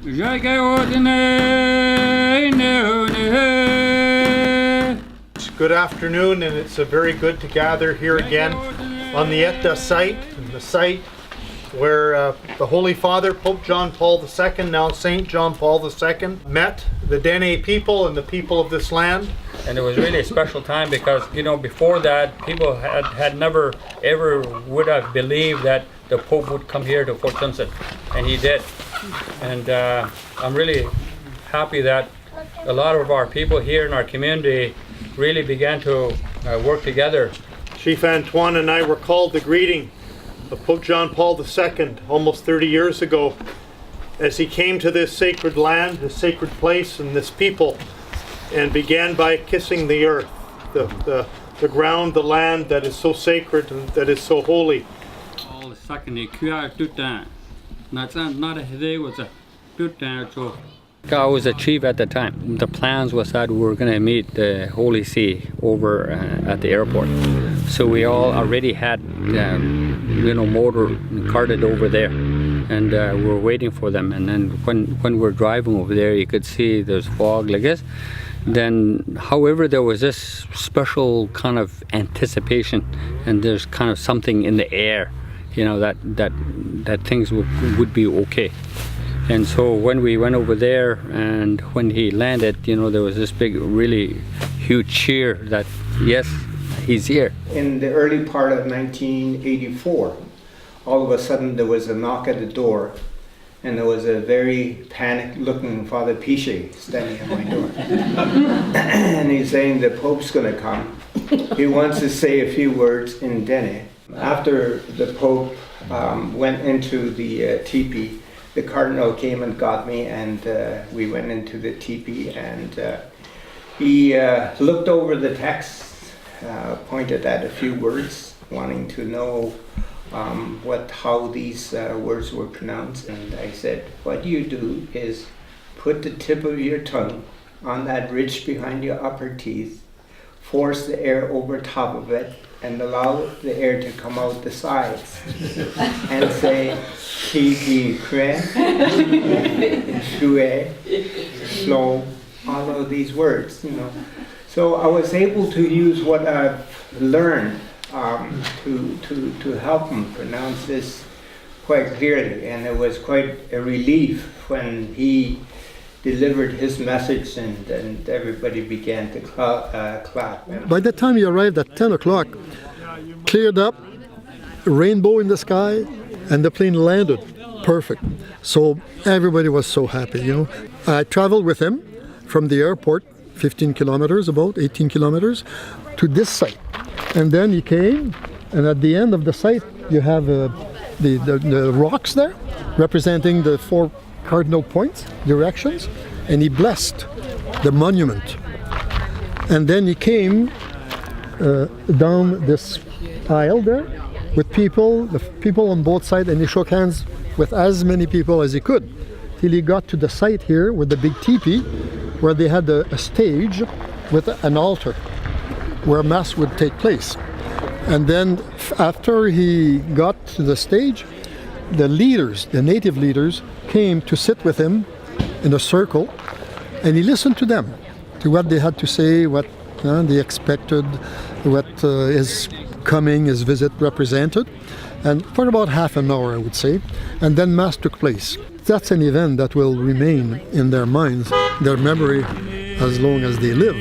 Good afternoon, and it's very good to gather here again on the Edda site, the site where the Holy Father, Pope John Paul II, now Saint John Paul II, met the Dene people and the people of this land. And it was really a special time because, you know, before that, people had never ever would have believed that the Pope would come here to Fort Simpson, and he did. And I'm really happy that a lot of our people here in our community really began to work together. Chief Antoine and I were called the greeting of Pope John Paul II almost 30 years ago as he came to this sacred land, this sacred place, and this people, and began by kissing the earth, the ground, the land that is so sacred and that is so holy. I was a chief at the time. The plans was that we were going to meet the Holy See over at the airport. So we all already had, motor carted over there, and we were waiting for them. And then when we're driving over there, you could see there's fog like this. Then, however, there was this special kind of anticipation, and there's kind of something in the air, that things would be okay. And so when we went over there and when he landed, there was this big, really huge cheer that, yes, he's here. In the early part of 1984, all of a sudden there was a knock at the door, and there was a very panicked-looking Father Piche standing at my door. And he's saying the Pope's going to come. He wants to say a few words in Dene. After the Pope went into the teepee, the Cardinal came and got me, and we went into the teepee, and he looked over the text, pointed at a few words, wanting to know how these words were pronounced. And I said, what you do is put the tip of your tongue on that ridge behind your upper teeth, force the air over top of it, and allow the air to come out the sides, and say, Ki Kre, Shue, Slow, all of these words, So I was able to use what I've learned to help him pronounce this quite clearly, and it was quite a relief when he delivered his message and everybody began to clap. By the time he arrived at 10 o'clock, cleared up, rainbow in the sky, and the plane landed perfect. So everybody was so happy, I traveled with him from the airport, 15 kilometers, about 18 kilometers, to this site. And then he came, and at the end of the site, you have the rocks there, representing the 4 cardinal points, directions, and he blessed the monument. And then he came down this aisle there with the people on both sides, and he shook hands with as many people as he could, till he got to the site here with the big teepee, where they had a stage with an altar where Mass would take place. And then after he got to the stage, the leaders, the native leaders, came to sit with him in a circle, and he listened to them, to what they had to say, what they expected, what his visit represented, and for about half an hour, I would say, and then Mass took place. That's an event that will remain in their minds, their memory, as long as they live.